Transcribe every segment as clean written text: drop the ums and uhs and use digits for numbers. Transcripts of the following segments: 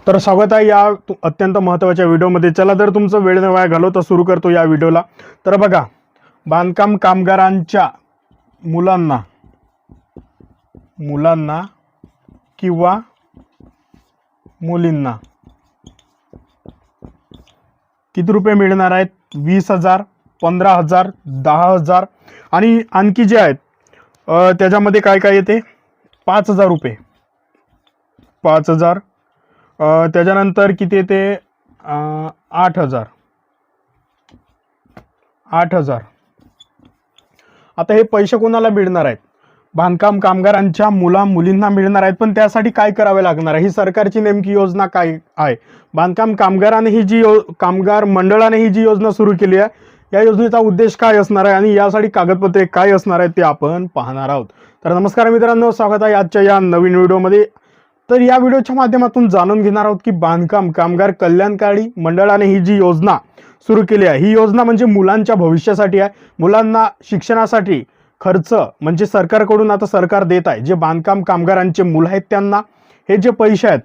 तर स्वागत आहे या अत्यंत महत्त्वाच्या व्हिडिओमध्ये। चला तर तुमचं वेळ न वाया घालवता सुरू करतो या व्हिडिओला। तर बघा, बांधकाम कामगारांच्या मुलांना किंवा मुलींना किती रुपये मिळणार आहेत? 20,000, 15,000, 10,000 आणि आणखी जे आहेत त्याच्यामध्ये काय काय येते? 5,000 रुपये, 5,000, त्याच्यानंतर किती येते? 8,000, 8,000। आता हे पैसे कोणाला मिळणार आहेत? बांधकाम कामगारांच्या मुलींना मिळणार आहेत। पण त्यासाठी काय करावे लागणार आहे? ही सरकारची नेमकी योजना काय आहे? बांधकाम कामगाराने ही जी कामगार मंडळाने ही जी योजना सुरू केली आहे, या योजनेचा उद्देश काय असणार आहे आणि यासाठी कागदपत्रे काय असणार आहेत ते आपण पाहणार आहोत। तर नमस्कार मित्रांनो, स्वागत आहे आजच्या या नवीन व्हिडिओमध्ये। तर या व्हिडिओच्या माध्यमातून जाणून घेणार आहोत की बांधकाम कामगार कल्याणकारी मंडळाने ही जी योजना सुरू केली आहे, ही योजना म्हणजे मुलांच्या भविष्यासाठी आहे। मुलांना शिक्षणासाठी खर्च म्हणजे सरकारकडून आता सरकार देत आहे। जे बांधकाम कामगारांचे मुलं आहेत त्यांना हे जे पैसे आहेत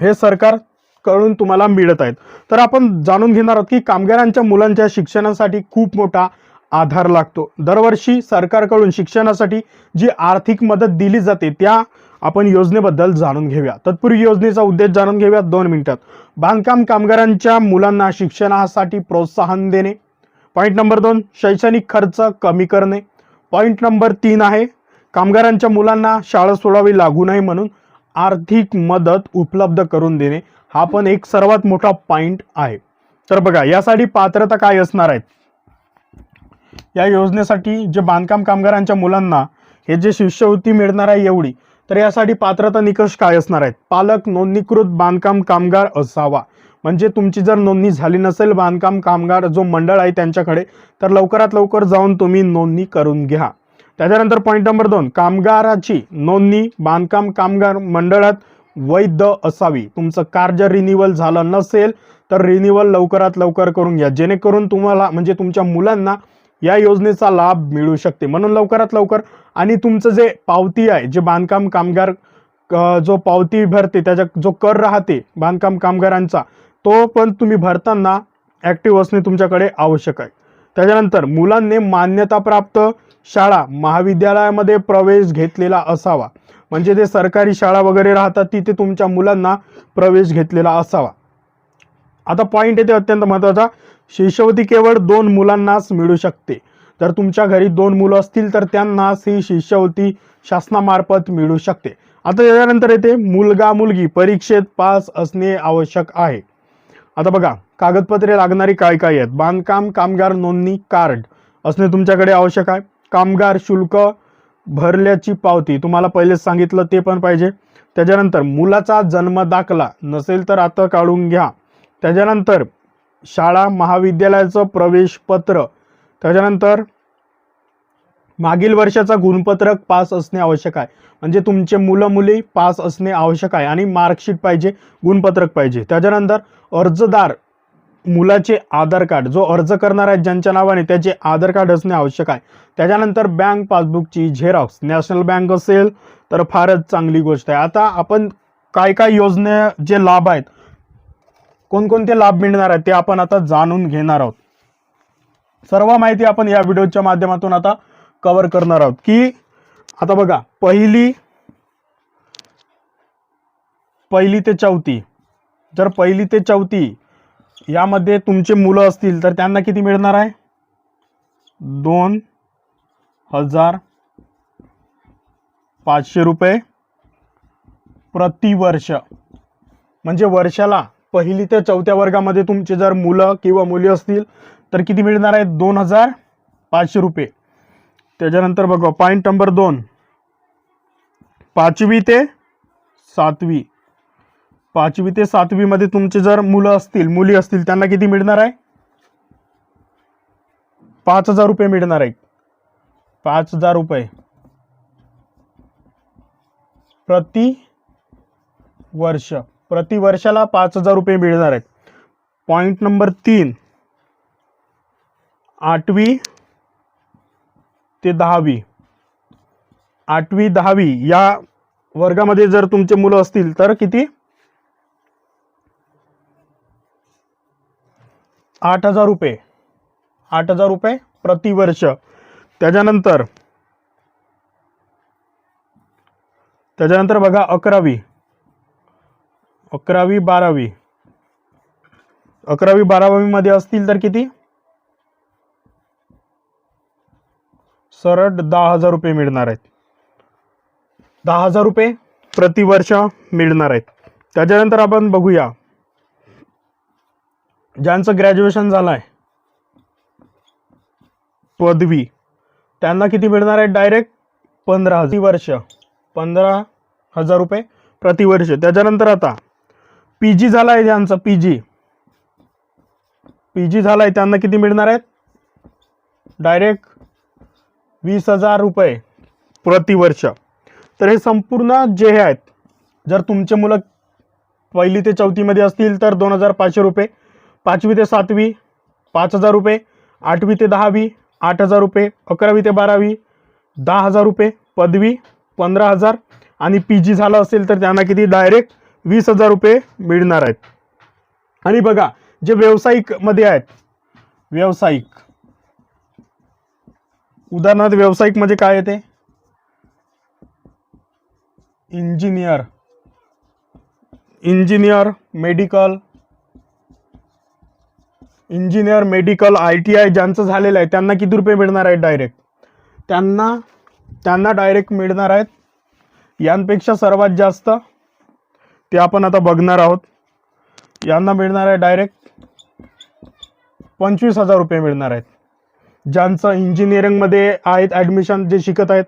हे सरकारकडून तुम्हाला मिळत आहेत। तर आपण जाणून घेणार आहोत की कामगारांच्या मुलांच्या शिक्षणासाठी खूप मोठा आधार लागतो। दरवर्षी सरकारकडून शिक्षणासाठी जी आर्थिक मदत दिली जाते त्या आपण योजनेबद्दल जाणून घेऊया। तत्पूर्वी योजनेचा उद्देश जाणून घेऊया 2 मिनिटात। बांधकाम कामगारांच्या मुलांना शिक्षणासाठी प्रोत्साहन देणे। पॉइंट नंबर 2, शैक्षणिक खर्च कमी करणे। पॉइंट नंबर 3 आहे कामगारांच्या मुलांना शाळा सोडावी लागू नये म्हणून आर्थिक मदत उपलब्ध करून देणे। हा पण एक सर्वात मोठा पॉइंट आहे। तर बघा, यासाठी पात्रता काय असणार आहेत? या योजनेसाठी जे बांधकाम कामगारांच्या मुलांना हे जे शिष्यवृत्ती मिळणार आहे एवढी, तर यासाठी पात्रता निकष काय असणार आहेत? पालक नोंदणीकृत बांधकाम कामगार असावा। म्हणजे तुमची जर नोंदणी झाली नसेल बांधकाम कामगार जो मंडळ आहे त्यांच्याकडे, तर लवकरात लवकर जाऊन तुम्ही नोंदणी करून घ्या। त्याच्यानंतर पॉइंट नंबर 2, कामगाराची नोंदणी बांधकाम कामगार मंडळात वैध असावी। तुमचं कार्ड जर रिन्यूअल झालं नसेल तर रिन्यूअल लवकरात लवकर करून घ्या, जेणेकरून तुम्हाला म्हणजे तुमच्या मुलांना या योजनेचा लाभ मिळू शकते। म्हणून लवकरात लवकर, आणि तुमचं जे पावती आहे, जे बांधकाम कामगार जो पावती भरते त्याचा जो कर राहते बांधकाम कामगारांचा, तो पण तुम्ही भरताना ॲक्टिव्ह असणे तुमच्याकडे आवश्यक आहे। त्याच्यानंतर मुलांनी मान्यताप्राप्त शाळा महाविद्यालयामध्ये प्रवेश घेतलेला असावा। म्हणजे जे सरकारी शाळा वगैरे राहतात तिथे तुमच्या मुलांना प्रवेश घेतलेला असावा। आता पॉइंट येते अत्यंत महत्त्वाचा, शिष्यवृत्ती केवळ 2 मुलांनाच मिळू शकते। जर तुमच्या घरी 2 मुलं असतील तर त्यांनाच ही शिष्यवृत्ती शासनामार्फत मिळू शकते। आता यानंतर येते मुलगा मुलगी परीक्षेत पास असणे आवश्यक आहे। आता बघा, कागदपत्रे लागणारी काय काय आहेत? बांधकाम कामगार नोंदणी कार्ड असणे तुमच्याकडे आवश्यक आहे। कामगार शुल्क भरल्याची पावती, तुम्हाला पहिलेच सांगितलं ते पण पाहिजे। त्याच्यानंतर मुलाचा जन्म दाखला नसेल तर आता काढून घ्या। त्याच्यानंतर शाळा महाविद्यालयाचं प्रवेश पत्र, त्याच्यानंतर मागील वर्षाचा गुणपत्रक पास असणे आवश्यक आहे। म्हणजे तुमचे मुलं मुली पास असणे आवश्यक आहे आणि मार्कशीट पाहिजे, गुणपत्रक पाहिजे। त्याच्यानंतर अर्जदार मुलाचे आधार कार्ड, जो अर्ज करणार आहे ज्यांच्या नावाने त्याचे आधार कार्ड असणे आवश्यक आहे। त्याच्यानंतर बँक पासबुकची झेरॉक्स, नॅशनल बँक असेल तर फारच चांगली गोष्ट आहे। आता आपण काय काय योजने जे लाभ आहेत, कोणकोणते लाभ मिळणार आहेत ते आपण आता जाणून घेणार आहोत। सर्व माहिती आपण या व्हिडिओच्या माध्यमातून आता कव्हर करणार आहोत। की आता बघा, पहिली ते चौथी, जर पहिली ते चौथी यामध्ये तुमचे मुलं असतील तर त्यांना किती मिळणार आहे? 2,500 रुपये प्रतिवर्ष। म्हणजे वर्षाला पहिली ते चौथ्या वर्गामध्ये तुमचे जर मुलं किंवा मुली असतील तर किती मिळणार आहे? 2,500 रुपये। त्याच्यानंतर बघा पॉइंट नंबर 2, 5वी ते 7वी, 5वी ते 7वी मध्ये तुमचे जर मुलं असतील मुली असतील त्यांना किती मिळणार आहे? 5,000 रुपये मिळणार आहे। 5,000 रुपये प्रति वर्ष, प्रति वर्षाला 5,000 रुपये मिळणार आहेत। पॉइंट नंबर 3, 8वी ते 10वी, 8वी 10वी या वर्गामध्ये जर तुमचे मुलं असतील तर किती? 8,000 रुपये, 8,000 रुपये प्रतिवर्ष. त्याच्यानंतर बघा 11वी 12वी मध्ये असतील तर किती, सरळ 10,000 रुपये मिळणार आहेत. 10,000 रुपये प्रतिवर्ष मिळणार आहेत. त्याच्यानंतर आपण बघूया ज्यांचं ग्रॅज्युएशन झालंय, पदवी, त्यांना किती मिळणार आहे, डायरेक्ट 15,000 वर्ष, 15,000 रुपये प्रतिवर्ष. त्याच्यानंतर आता पीजी झालाय, ज्यांचं पीजी झालाय त्यांना किती मिळणार आहेत, डायरेक्ट 20,000 रुपये प्रतिवर्ष. तर हे संपूर्ण जे हे आहेत, जर तुमचे मुलं 1ली ते 4थी मध्ये असतील तर 2,500 रुपये, 5वी ते 7वी 5,000 रुपये, 8वी ते 10वी 8,000 रुपये, 11वी ते 12वी 10,000 रुपये, पदवी 15,000 आणि पीजी झालं असेल तर त्यांना किती, डायरेक्ट 20,000 रुपये मिळणार आहेत. आणि बघा जे व्यावसायिक मध्ये आहेत, व्यावसायिक, उदाहरणार्थ व्यावसायिक म्हणजे काय येते, इंजिनियर, मेडिकल, ITI ज्यांचं झालेलं आहे त्यांना किती रुपये मिळणार आहेत, डायरेक्ट त्यांना डायरेक्ट मिळणार आहेत, यांपेक्षा सर्वात जास्त ते आपण आता बघणार आहोत. यांना मिळणार आहे डायरेक्ट 25,000 रुपये मिळणार आहेत. ज्यांचं इंजिनिअरिंग मध्ये आहेत ऍडमिशन, जे शिकत आहेत,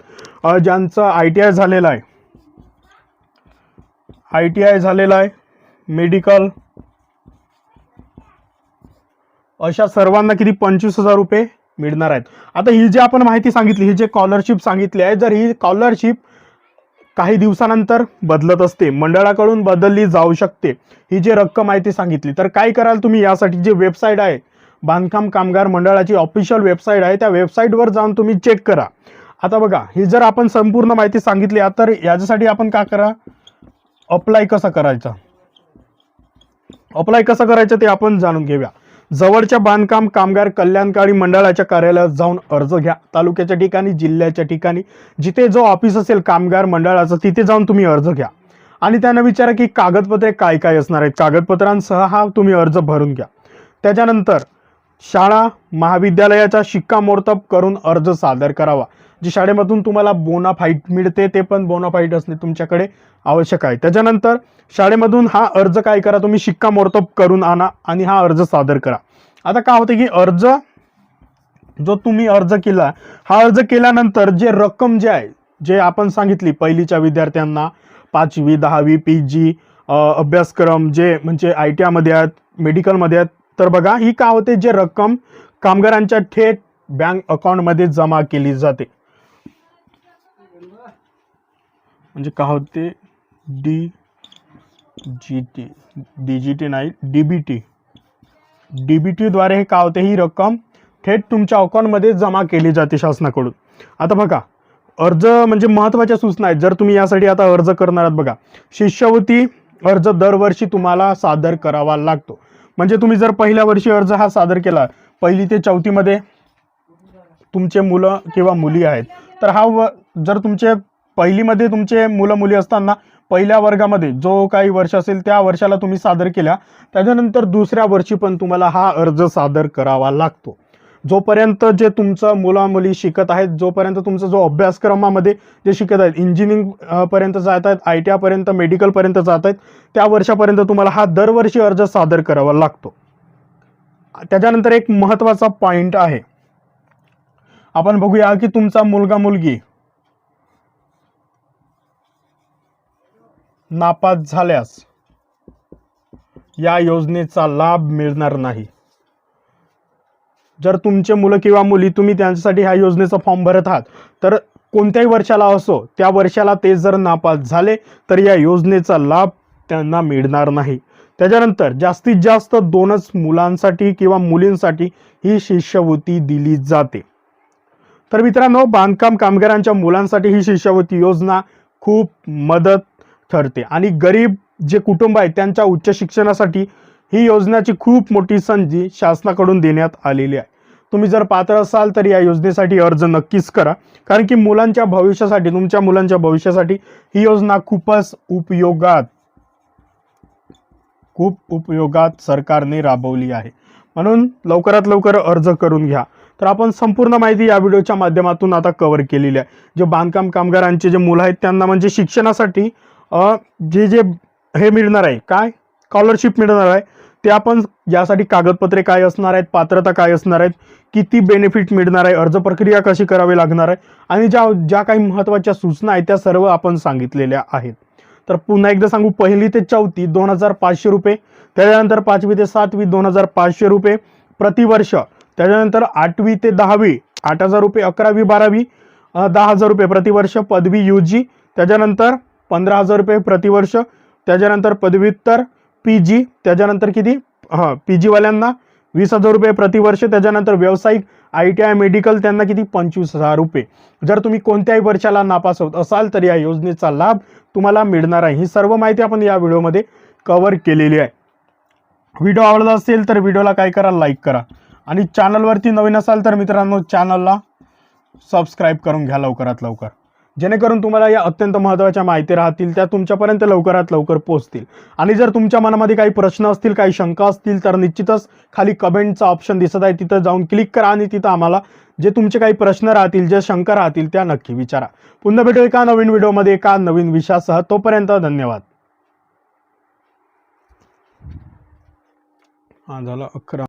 ज्यांचं ITI झालेलं आहे, मेडिकल, अशा सर्वांना किती 25,000 रुपये मिळणार आहेत. आता ही जी आपण माहिती सांगितली, ही जे स्कॉलरशिप सांगितली आहे, जर ही स्कॉलरशिप काही दिवसानंतर बदलत असते, मंडळाकडून बदलली जाऊ शकते, ही जी रक्कम माहिती सांगितली, तर काय कराल तुम्ही, यासाठी जे वेबसाईट आहे, बांधकाम कामगार मंडळाची ऑफिशियल वेबसाईट आहे, त्या वेबसाईटवर जाऊन तुम्ही चेक करा. आता बघा ही जर आपण संपूर्ण माहिती सांगितली, तर याच्यासाठी आपण काय करा, अप्लाय कसं करायचं ते आपण जाणून घेऊया. जवळच्या बांधकाम कामगार कल्याणकारी मंडळाच्या कार्यालयात जाऊन अर्ज घ्या. तालुक्याच्या ठिकाणी, जिल्ह्याच्या ठिकाणी, जिथे जो ऑफिस असेल कामगार मंडळाचं, तिथे जाऊन तुम्ही अर्ज घ्या आणि त्यांना विचारा की कागदपत्रे काय काय असणार आहेत. कागदपत्रांसह हा तुम्ही अर्ज भरून घ्या. त्याच्यानंतर शाळा महाविद्यालयाचा शिक्कामोर्तब करून अर्ज सादर करावा. जी शाळेमधून तुम्हाला बोनाफाईड मिळते ते पण बोनाफाईड असणे तुमच्याकडे आवश्यक आहे. त्याच्यानंतर शाळेमधून हा अर्ज काय करा, तुम्ही शिक्कामोर्तब करून आणा आणि हा अर्ज सादर करा. आता काय होतं की अर्ज जो तुम्ही अर्ज केला, हा अर्ज केल्यानंतर जे रक्कम जे आहे, जे आपण सांगितली, पहिलीच्या विद्यार्थ्यांना 5वी 10वी PG अभ्यासक्रम, जे म्हणजे ITI मध्ये आहेत, मेडिकलमध्ये आहेत, तर बघा ही काय होते, जे रक्कम कामगारांच्या थेट बँक अकाउंटमध्ये जमा केली जाते. म्हणजे काय होते, DGT नाही, DBT द्वारे हे काय होते, ही रक्कम थेट तुमच्या अकाउंटमध्ये जमा केली जाते शासनाकडून. आता बघा अर्ज म्हणजे महत्त्वाच्या सूचना आहेत, जर तुम्ही यासाठी आता अर्ज करणार आहात. बघा शिष्यवृत्ती अर्ज दरवर्षी तुम्हाला सादर करावा लागतो. म्हणजे तुम्ही जर पहिल्या वर्षी अर्ज हा सादर केला, 1ली ते 4थी मध्ये तुमचे मुलं किंवा मुली आहेत, तर हा जर तुमचे 1ली मध्ये तुमचे मुलं मुली असताना पहिल्या वर्गामध्ये जो काही वर्ष असेल त्या वर्षाला तुम्ही सादर केल्या, त्याच्यानंतर दुसऱ्या वर्षी पण तुम्हाला हा अर्ज सादर करावा लागतो. जोपर्यंत जे तुमचं मुला मुली शिकत आहेत, जोपर्यंत तुमचा जो अभ्यासक्रमामध्ये जे शिकत आहेत, इंजिनिअरिंग पर्यंत जात आहेत, ITI पर्यंत, मेडिकल पर्यंत जात आहेत, त्या वर्षापर्यंत तुम्हाला हा दरवर्षी अर्ज सादर करावा लागतो. त्याच्यानंतर एक महत्त्वाचा पॉइंट आहे, आपण बघूया की तुमचा मुलगा मुलगी नापास झाल्यास या योजनेचा लाभ मिळणार नाही. जर तुमचे मुलं किंवा मुली तुम्ही त्यांच्यासाठी ह्या योजनेचा फॉर्म भरत आहात, तर कोणत्याही वर्षाला असो, त्या वर्षाला ते जर नापास झाले तर या योजनेचा लाभ त्यांना मिळणार नाही. त्याच्यानंतर जास्तीत जास्त 2च मुलांसाठी किंवा मुलींसाठी ही शिष्यवृत्ती दिली जाते. तर मित्रांनो, बांधकाम कामगारांच्या मुलांसाठी ही शिष्यवृत्ती योजना खूप मदत ठरते आणि गरीब जे कुटुंब आहेत त्यांच्या उच्च शिक्षणासाठी ही योजनेची खूप मोठी संधी शासनाकडून देण्यात आलेली आहे. तुम्ही जर पात्र असाल तर या योजनेसाठी अर्ज नक्कीच करा, कारण की मुलांच्या भविष्यासाठी, तुमच्या मुलांच्या भविष्यासाठी ही योजना खूपच उपयोगात सरकारने राबवली आहे. म्हणून लवकरात लवकर अर्ज करून घ्या. तर आपण संपूर्ण माहिती या व्हिडिओच्या माध्यमातून आता कव्हर केलेली आहे. जे बांधकाम कामगारांचे जे मुलं आहेत त्यांना म्हणजे शिक्षणासाठी जे हे मिळणार आहे, काय स्कॉलरशिप मिळणार आहे, ते आपण यासाठी कागदपत्रे काय असणार आहेत, पात्रता काय असणार आहेत, किती बेनिफिट मिळणार आहे, अर्ज प्रक्रिया कशी करावी लागणार आहे आणि ज्या काही महत्त्वाच्या सूचना आहेत त्या सर्व आपण सांगितलेल्या आहेत. तर पुन्हा एकदा सांगू, 1ली ते 4थी 2,500 रुपये, त्याच्यानंतर 5वी ते 7वी 2,500 रुपये प्रतिवर्ष, त्याच्यानंतर 8वी ते 10वी 8,000 रुपये, 11वी 12वी 10,000 रुपये प्रतिवर्ष, पदवी UG त्याच्यानंतर 15,000 रुपये प्रतिवर्ष, त्याच्यानंतर पदव्युत्तर PG त्याच्यानंतर किती PG वाल्यांना 20,000 रुपये प्रतिवर्ष, त्याच्यानंतर व्यावसायिक ITI मेडिकल त्यांना किती 25,000 रुपये. जर तुम्ही कोणत्याही वर्षाला नापास होत असाल तर या योजनेचा लाभ तुम्हाला मिळणार आहे. ही सर्व माहिती आपण या व्हिडिओमध्ये कव्हर केलेली आहे. व्हिडिओ आवडला असेल तर व्हिडिओला काय करा, लाईक करा आणि चॅनलवरती नवीन असाल तर मित्रांनो चॅनलला सबस्क्राईब करून घ्या लवकरात लवकर, जेणेकरून तुम्हाला या अत्यंत महत्त्वाच्या माहिती राहतील त्या तुमच्यापर्यंत लवकरात लवकर पोहोचतील. आणि जर तुमच्या मनामध्ये काही प्रश्न असतील, काही शंका असतील तर निश्चितच खाली कमेंटचा ऑप्शन दिसत आहे, तिथं जाऊन क्लिक करा आणि तिथं आम्हाला जे तुमचे काही प्रश्न राहतील, जे शंका राहतील त्या नक्की विचारा. पुन्हा भेटू एका नवीन व्हिडिओमध्ये एका नवीन विषयासह. तोपर्यंत धन्यवाद. झालं 11.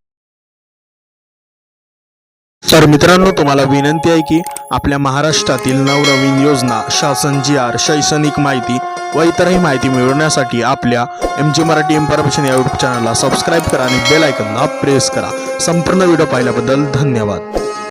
तर मित्रांनो, तुम्हाला विनंती आहे की आपल्या महाराष्ट्रातील नवनवीन योजना, शासन GR, शैक्षणिक माहिती व इतरही माहिती मिळवण्यासाठी आपल्या MG मराठी इन्फॉर्मेशन या यूट्यूब चॅनलला सबस्क्राईब करा आणि बेल आयकॉनला प्रेस करा. संपूर्ण व्हिडिओ पाहिल्याबद्दल धन्यवाद.